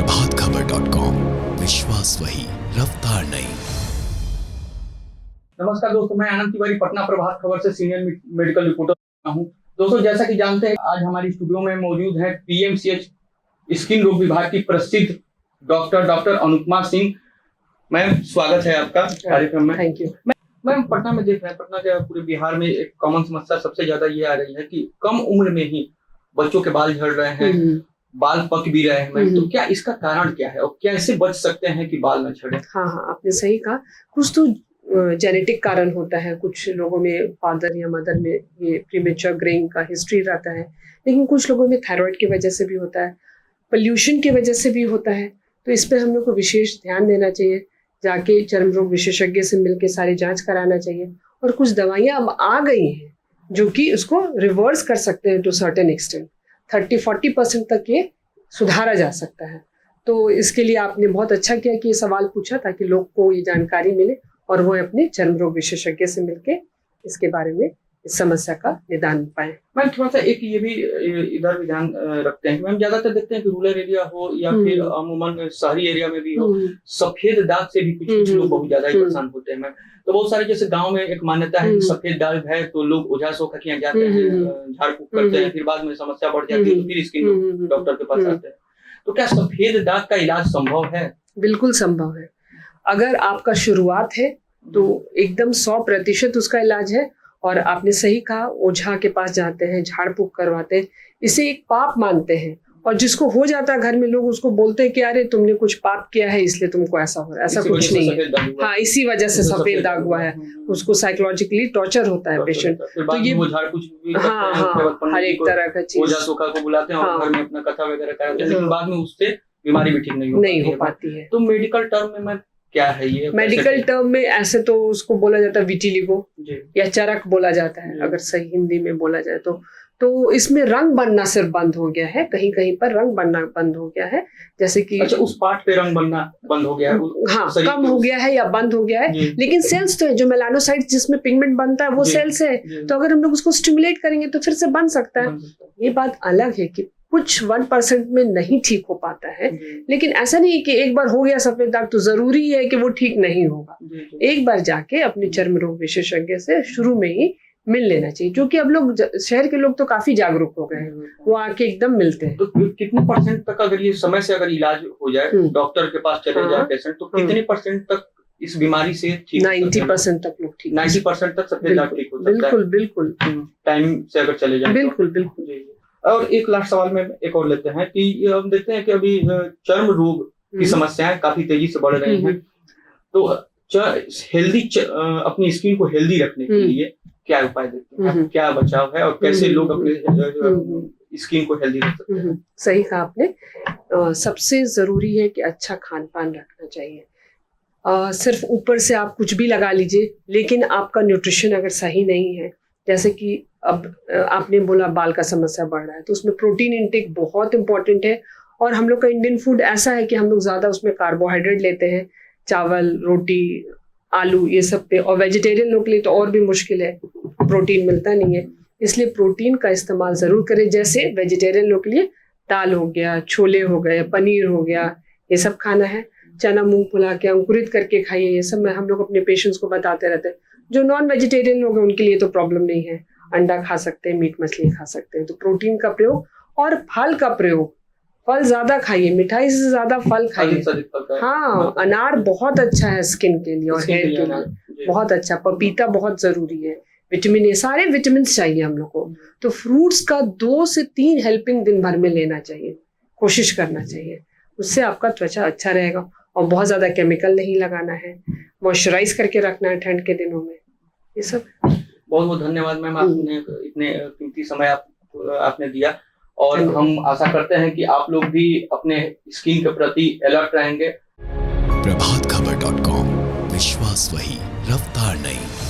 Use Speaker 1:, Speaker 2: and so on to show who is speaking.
Speaker 1: प्रभातखबर.com, विश्वास वही, रफ्तार नहीं।
Speaker 2: नमस्कार दोस्तों, मैं आनंद तिवारी पटना प्रभात खबर से सीनियर मेडिकल रिपोर्टर हूं। दोस्तों, जैसा कि जानते हैं, आज हमारी स्टूडियो में मौजूद है पीएमसीएच स्किन रोग विभाग की प्रसिद्ध डॉक्टर अनुपमा सिंह। मैम, स्वागत है आपका कार्यक्रम में।
Speaker 3: Thank you.
Speaker 2: मैम, पटना में देख रहे हैं, पटना के पूरे बिहार में एक कॉमन समस्या सबसे ज्यादा ये आ रही है कि कम उम्र में ही बच्चों के बाल झड़ रहे हैं, बाल पक भी रहे हैं। तो क्या इसका कारण क्या है और कैसे बच सकते हैं कि बाल न झड़े?
Speaker 3: हाँ, आपने सही कहा। कुछ तो जेनेटिक कारण होता है, कुछ लोगों में फादर या मदर में ये प्रीमेच्योर ग्रेइंग का हिस्ट्री रहता है, लेकिन कुछ लोगों में थायराइड की वजह से भी होता है, पोल्यूशन की वजह से भी होता है। तो इस पर हम लोग को विशेष ध्यान देना चाहिए, जाके चर्म रोग विशेषज्ञ से मिलकर सारी जांच कराना चाहिए। और कुछ दवाइयाँ अब आ गई हैं जो कि उसको रिवर्स कर सकते हैं टू सर्टेन एक्सटेंट। 30-40% तक ये सुधारा जा सकता है। तो इसके लिए आपने बहुत अच्छा किया कि ये सवाल पूछा, ताकि लोग को ये जानकारी मिले और वो अपने चर्म रोग विशेषज्ञ से मिलके इसके बारे में इस समस्या का निदान पाए।
Speaker 2: मैम, थोड़ा सा एक ये भी इधर भी ध्यान रखते हैं कि मैम ज्यादातर देखते हैं कि रूरल एरिया हो या फिर अमूमन शहरी एरिया में भी हो, सफेद दाग से भी कुछ लोग बहुत ज्यादा ही परेशान होते हैं। मैम, तो बहुत सारे जैसे गांव में एक मान्यता है कि सफेद दाग है तो लोग ओझा सोखियां जाते हैं, झाड़ फूक करते हैं, फिर बाद में समस्या बढ़ जाती है तो फिर स्किन डॉक्टर के पास आते हैं। तो क्या सफेद दाग का इलाज संभव है?
Speaker 3: बिल्कुल संभव है। अगर आपका शुरुआत है तो एकदम 100% उसका इलाज है। और आपने सही कहा, ओझा के पास जाते हैं, झाड़ फूक करवाते हैं, इसे एक पाप मानते हैं। और जिसको हो जाता है घर में, लोग उसको बोलते हैं कि अरे तुमने कुछ पाप किया है इसलिए तुमको ऐसा हो रहा है। ऐसा कुछ नहीं है। हाँ, इसी वजह से सफेद दाग हुआ है। उसको साइकोलॉजिकली टॉर्चर होता है पेशेंट। तो ये हाँ, हर एक तरह का चीज
Speaker 2: ओझा सोखा को बुलाते हैं और घर में अपना कथा वगैरह कराते हैं, लेकिन बाद में उससे बीमारी भी ठीक नहीं हो पाती है। तो मेडिकल टर्म में क्या है ये?
Speaker 3: मेडिकल टर्म में ऐसे तो उसको बोला जाता है विटिलिगो या चरक बोला जाता है, अगर सही हिंदी में बोला जाए तो इसमें रंग बनना सिर्फ बंद हो गया है। कहीं कहीं पर रंग बनना बंद हो गया है, जैसे कि
Speaker 2: अच्छा, उस पार्ट पे रंग बनना बंद हो गया है।
Speaker 3: हाँ, कम हो गया है या बंद हो गया है, लेकिन सेल्स तो है। जो मेलानोसाइट्स जिसमें पिगमेंट बनता है वो सेल्स है, तो अगर हम लोग उसको स्टिमुलेट करेंगे तो फिर से बन सकता है। ये बात अलग है कि कुछ 1% में नहीं ठीक हो पाता है, लेकिन ऐसा नहीं है कि एक बार हो गया सफेद दाग तो जरूरी है कि वो ठीक नहीं होगा। एक बार जाके अपने चर्म रोग विशेषज्ञ से शुरू में ही मिल लेना चाहिए, जो कि अब लोग शहर के लोग तो काफी जागरूक हो गए हैं, वो आके एकदम मिलते हैं।
Speaker 2: तो कितने % तक अगर ये समय से अगर इलाज हो जाए, डॉक्टर के पास चले जाए पेशेंट, तो कितने % तक इस बीमारी से ठीक?
Speaker 3: 90% तक लोग ठीक,
Speaker 2: 90% तक सफेद दाग ठीक हो सकता है।
Speaker 3: बिल्कुल
Speaker 2: टाइम से अगर चले जाए।
Speaker 3: बिल्कुल।
Speaker 2: और एक लास्ट सवाल में एक और लेते हैं कि हम देखते हैं कि अभी चर्म रोग की समस्याएं काफी तेजी से बढ़ रही हैं। तो हेल्दी अपनी स्किन को हेल्दी रखने के लिए क्या उपाय देते हैं? क्या बचाव है और कैसे लोग अपने स्किन को हेल्दी रख सकते हैं?
Speaker 3: सही कहा आपने। सबसे जरूरी है कि अच्छा खान पान रखना चाहिए। सिर्फ ऊपर से आप कुछ भी लगा लीजिए, लेकिन आपका न्यूट्रिशन अगर सही नहीं है, जैसे कि अब आपने बोला बाल का समस्या बढ़ रहा है, तो उसमें प्रोटीन इंटेक बहुत इंपॉर्टेंट है। और हम लोग का इंडियन फूड ऐसा है कि हम लोग ज्यादा उसमें कार्बोहाइड्रेट लेते हैं, चावल, रोटी, आलू, ये सब पे। और वेजिटेरियन लोग के लिए तो और भी मुश्किल है, प्रोटीन मिलता नहीं है। इसलिए प्रोटीन का इस्तेमाल जरूर करें। जैसे वेजिटेरियन लोग के लिए दाल हो गया, छोले हो गए, पनीर हो गया, ये सब खाना है। चना मूंग फुला के अंकुरित करके खाइए, ये सब हम लोग अपने पेशेंट्स को बताते रहते हैं। जो नॉन वेजिटेरियन लोग हैं उनके लिए तो प्रॉब्लम नहीं है, अंडा खा सकते हैं, मीट मछली खा सकते हैं। तो प्रोटीन का प्रयोग और फल का प्रयोग, फल ज्यादा खाइए, मिठाई से ज्यादा फल खाइए। हाँ, अनार बहुत अच्छा है स्किन के लिए और हेयर के लिए, बहुत अच्छा। पपीता बहुत जरूरी है, विटामिन ए, सारे विटामिन चाहिए हम लोग को। तो फ्रूट्स का 2 से 3 हेल्पिंग दिन भर में लेना चाहिए, कोशिश करना चाहिए। उससे आपका त्वचा अच्छा रहेगा। और बहुत ज्यादा केमिकल नहीं लगाना है, मॉइस्चराइज करके रखना है ठंड के दिनों में। ये सब।
Speaker 2: बहुत बहुत धन्यवाद मैम, आपने इतने कीमती समय आपने दिया। और हम आशा करते हैं कि आप लोग भी अपने स्किन के प्रति अलर्ट रहेंगे।
Speaker 1: प्रभातखबर.com, विश्वास वही, रफ्तार नहीं।